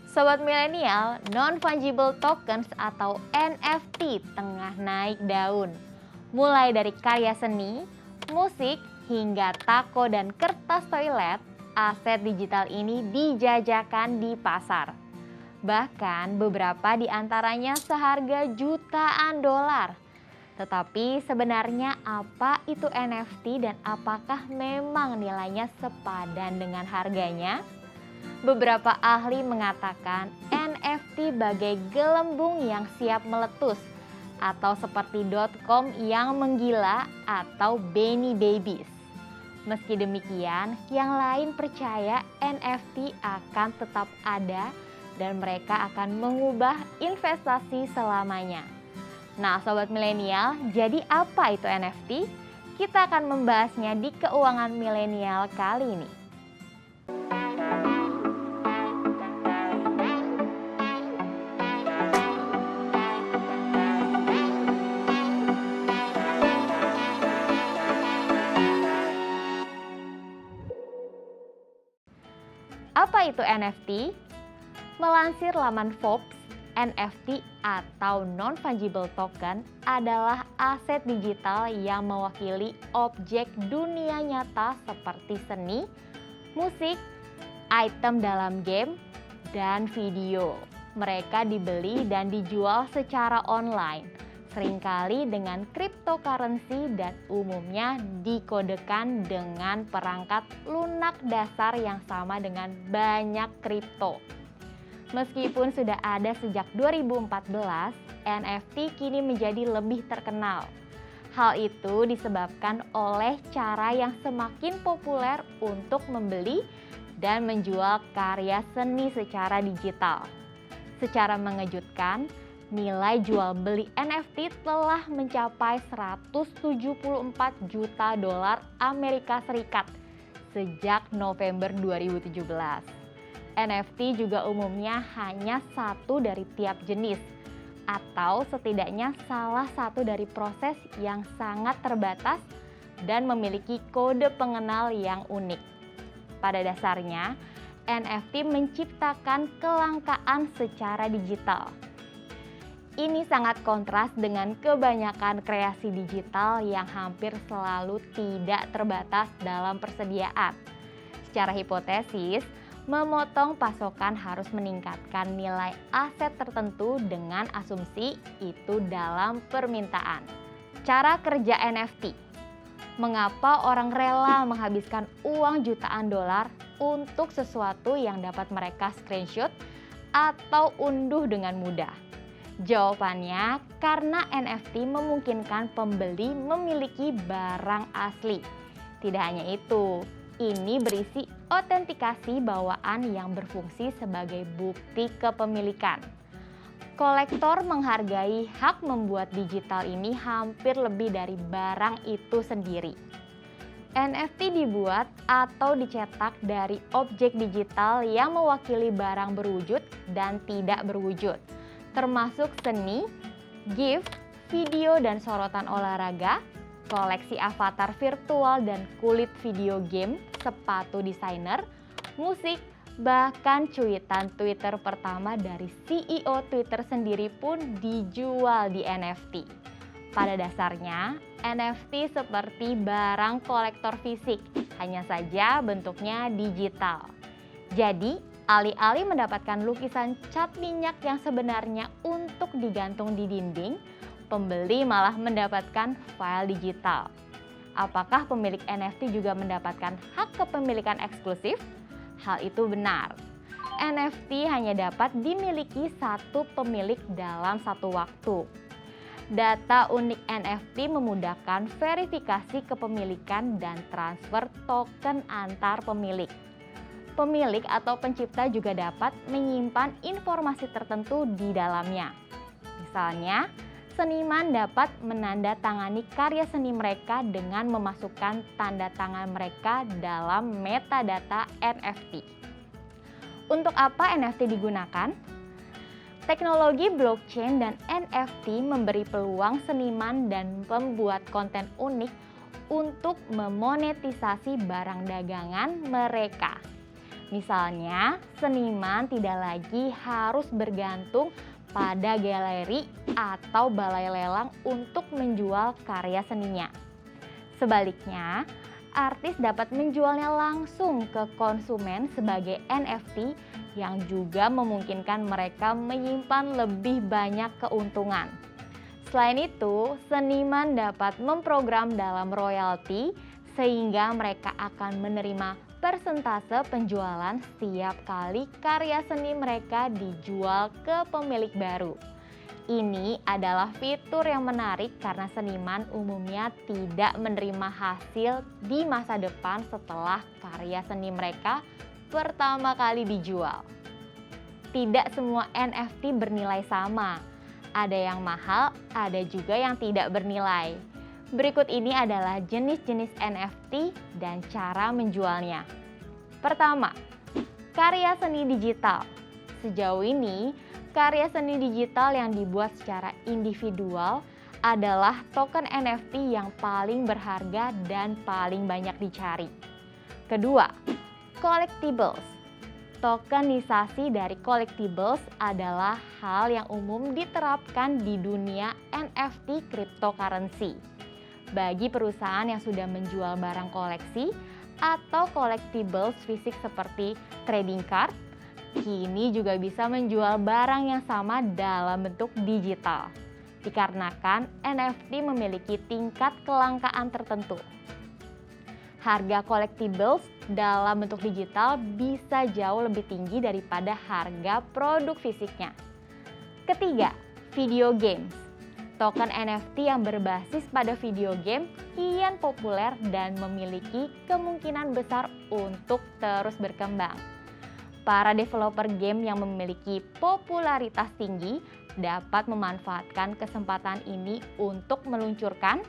Sobat milenial, non-fungible tokens atau NFT tengah naik daun. Mulai dari karya seni, musik, hingga tako dan kertas toilet, aset digital ini dijajakan di pasar. Bahkan beberapa di antaranya seharga jutaan dolar. Tetapi sebenarnya apa itu NFT dan apakah memang nilainya sepadan dengan harganya? Beberapa ahli mengatakan NFT bagai gelembung yang siap meletus atau seperti .com yang menggila atau Beanie Babies. Meski demikian, yang lain percaya NFT akan tetap ada dan mereka akan mengubah investasi selamanya. Nah, sobat milenial, jadi apa itu NFT? Kita akan membahasnya di Keuangan Milenial kali ini. Apa itu NFT? Melansir laman Forbes, NFT atau non-fungible token adalah aset digital yang mewakili objek dunia nyata seperti seni, musik, item dalam game, dan video. Mereka dibeli dan dijual secara online, seringkali dengan cryptocurrency dan umumnya dikodekan dengan perangkat lunak dasar yang sama dengan banyak kripto. Meskipun sudah ada sejak 2014, NFT kini menjadi lebih terkenal. Hal itu disebabkan oleh cara yang semakin populer untuk membeli dan menjual karya seni secara digital. Secara mengejutkan, nilai jual beli NFT telah mencapai 174 juta dolar Amerika Serikat sejak November 2017. NFT juga umumnya hanya satu dari tiap jenis, atau setidaknya salah satu dari proses yang sangat terbatas dan memiliki kode pengenal yang unik. Pada dasarnya, NFT menciptakan kelangkaan secara digital. Ini sangat kontras dengan kebanyakan kreasi digital yang hampir selalu tidak terbatas dalam persediaan. Secara hipotesis, memotong pasokan harus meningkatkan nilai aset tertentu dengan asumsi itu dalam permintaan. Cara kerja NFT. Mengapa orang rela menghabiskan uang jutaan dolar untuk sesuatu yang dapat mereka screenshot atau unduh dengan mudah? Jawabannya, karena NFT memungkinkan pembeli memiliki barang asli. Tidak hanya itu, ini berisi autentikasi bawaan yang berfungsi sebagai bukti kepemilikan. Kolektor menghargai hak membuat digital ini hampir lebih dari barang itu sendiri. NFT dibuat atau dicetak dari objek digital yang mewakili barang berwujud dan tidak berwujud, termasuk seni, GIF, video dan sorotan olahraga, koleksi avatar virtual dan kulit video game, sepatu desainer, musik, bahkan cuitan Twitter pertama dari CEO Twitter sendiri pun dijual di NFT. Pada dasarnya, NFT seperti barang kolektor fisik, hanya saja bentuknya digital. Jadi, alih-alih mendapatkan lukisan cat minyak yang sebenarnya untuk digantung di dinding, pembeli malah mendapatkan file digital. Apakah pemilik NFT juga mendapatkan hak kepemilikan eksklusif? Hal itu benar. NFT hanya dapat dimiliki satu pemilik dalam satu waktu. Data unik NFT memudahkan verifikasi kepemilikan dan transfer token antar pemilik. Pemilik atau pencipta juga dapat menyimpan informasi tertentu di dalamnya. Misalnya, seniman dapat menandatangani karya seni mereka dengan memasukkan tanda tangan mereka dalam metadata NFT. Untuk apa NFT digunakan? Teknologi blockchain dan NFT memberi peluang seniman dan pembuat konten unik untuk memonetisasi barang dagangan mereka. Misalnya, seniman tidak lagi harus bergantung pada galeri atau balai lelang untuk menjual karya seninya. Sebaliknya, artis dapat menjualnya langsung ke konsumen sebagai NFT yang juga memungkinkan mereka menyimpan lebih banyak keuntungan. Selain itu, seniman dapat memprogram dalam royalti sehingga mereka akan menerima persentase penjualan setiap kali karya seni mereka dijual ke pemilik baru. Ini adalah fitur yang menarik karena seniman umumnya tidak menerima hasil di masa depan setelah karya seni mereka pertama kali dijual. Tidak semua NFT bernilai sama. Ada yang mahal, ada juga yang tidak bernilai. Berikut ini adalah jenis-jenis NFT dan cara menjualnya. Pertama, karya seni digital. Sejauh ini, karya seni digital yang dibuat secara individual adalah token NFT yang paling berharga dan paling banyak dicari. Kedua, collectibles. Tokenisasi dari collectibles adalah hal yang umum diterapkan di dunia NFT cryptocurrency. Bagi perusahaan yang sudah menjual barang koleksi atau collectibles fisik seperti trading card, kini juga bisa menjual barang yang sama dalam bentuk digital. Dikarenakan NFT memiliki tingkat kelangkaan tertentu. Harga collectibles dalam bentuk digital bisa jauh lebih tinggi daripada harga produk fisiknya. Ketiga, video games. Token NFT yang berbasis pada video game kian populer dan memiliki kemungkinan besar untuk terus berkembang. Para developer game yang memiliki popularitas tinggi dapat memanfaatkan kesempatan ini untuk meluncurkan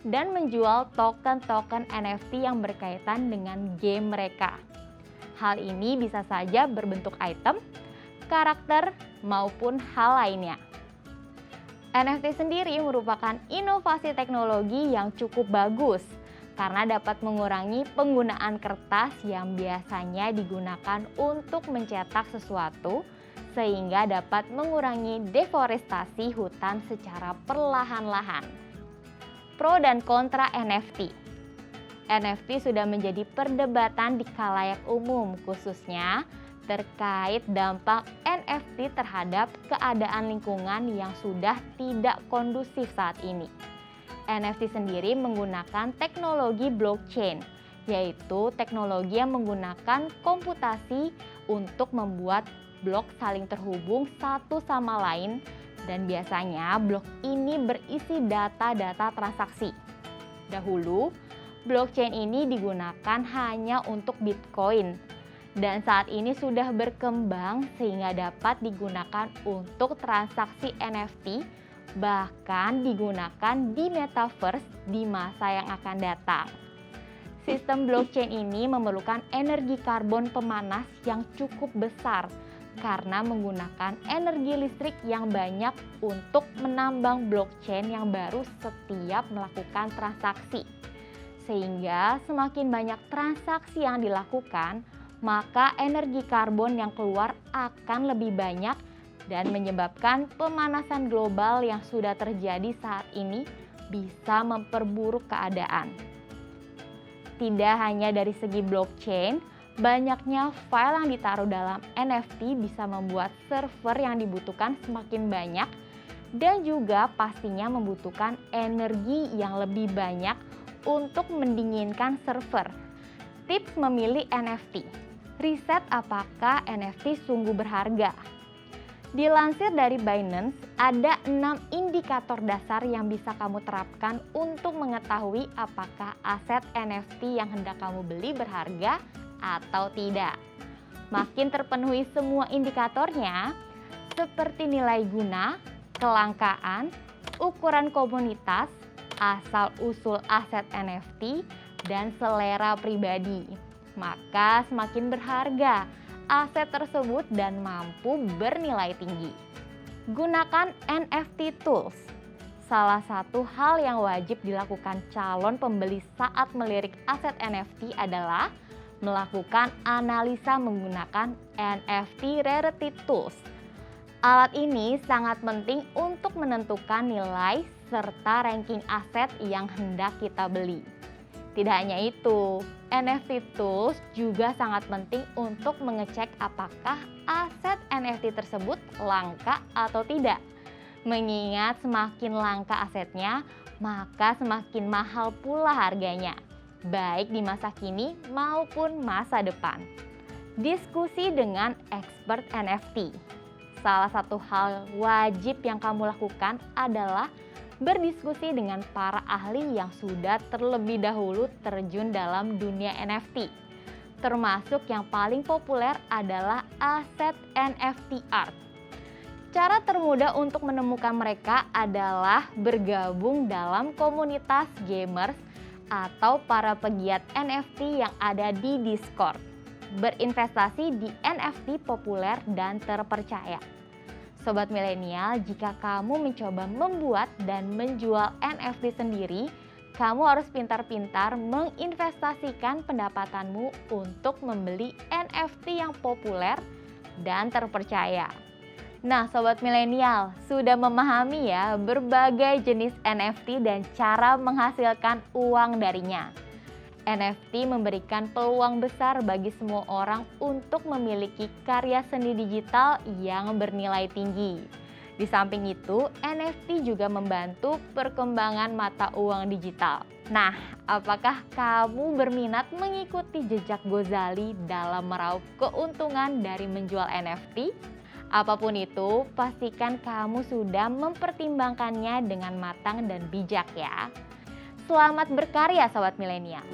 dan menjual token-token NFT yang berkaitan dengan game mereka. Hal ini bisa saja berbentuk item, karakter, maupun hal lainnya. NFT sendiri merupakan inovasi teknologi yang cukup bagus karena dapat mengurangi penggunaan kertas yang biasanya digunakan untuk mencetak sesuatu sehingga dapat mengurangi deforestasi hutan secara perlahan-lahan. Pro dan kontra NFT. NFT sudah menjadi perdebatan di khalayak umum, khususnya terkait dampak NFT terhadap keadaan lingkungan yang sudah tidak kondusif saat ini. NFT sendiri menggunakan teknologi blockchain, yaitu teknologi yang menggunakan komputasi untuk membuat blok saling terhubung satu sama lain, dan biasanya blok ini berisi data-data transaksi. Dahulu, blockchain ini digunakan hanya untuk Bitcoin, dan saat ini sudah berkembang sehingga dapat digunakan untuk transaksi NFT, bahkan digunakan di metaverse di masa yang akan datang. Sistem blockchain ini memerlukan energi karbon pemanas yang cukup besar karena menggunakan energi listrik yang banyak untuk menambang blockchain yang baru setiap melakukan transaksi. Sehingga semakin banyak transaksi yang dilakukan, maka energi karbon yang keluar akan lebih banyak dan menyebabkan pemanasan global yang sudah terjadi saat ini bisa memperburuk keadaan. Tidak hanya dari segi blockchain, banyaknya file yang ditaruh dalam NFT bisa membuat server yang dibutuhkan semakin banyak dan juga pastinya membutuhkan energi yang lebih banyak untuk mendinginkan server. Tips memilih NFT. Riset apakah NFT sungguh berharga. Dilansir dari Binance, ada 6 indikator dasar yang bisa kamu terapkan untuk mengetahui apakah aset NFT yang hendak kamu beli berharga atau tidak. Makin terpenuhi semua indikatornya, seperti nilai guna, kelangkaan, ukuran komunitas, asal-usul aset NFT, dan selera pribadi, maka semakin berharga aset tersebut dan mampu bernilai tinggi. Gunakan NFT Tools. Salah satu hal yang wajib dilakukan calon pembeli saat melirik aset NFT adalah melakukan analisa menggunakan NFT Rarity Tools. Alat ini sangat penting untuk menentukan nilai serta ranking aset yang hendak kita beli. Tidak hanya itu, NFT Tools juga sangat penting untuk mengecek apakah aset NFT tersebut langka atau tidak. Mengingat semakin langka asetnya, maka semakin mahal pula harganya, baik di masa kini maupun masa depan. Diskusi dengan expert NFT. Salah satu hal wajib yang kamu lakukan adalah berdiskusi dengan para ahli yang sudah terlebih dahulu terjun dalam dunia NFT. Termasuk yang paling populer adalah aset NFT art. Cara termudah untuk menemukan mereka adalah bergabung dalam komunitas gamers atau para pegiat NFT yang ada di Discord. Berinvestasi di NFT populer dan terpercaya. Sobat milenial, jika kamu mencoba membuat dan menjual NFT sendiri, kamu harus pintar-pintar menginvestasikan pendapatanmu untuk membeli NFT yang populer dan terpercaya. Nah, sobat milenial, sudah memahami ya berbagai jenis NFT dan cara menghasilkan uang darinya. NFT memberikan peluang besar bagi semua orang untuk memiliki karya seni digital yang bernilai tinggi. Di samping itu, NFT juga membantu perkembangan mata uang digital. Nah, apakah kamu berminat mengikuti jejak Gozali dalam meraup keuntungan dari menjual NFT? Apapun itu, pastikan kamu sudah mempertimbangkannya dengan matang dan bijak ya. Selamat berkarya Sobat Milenial.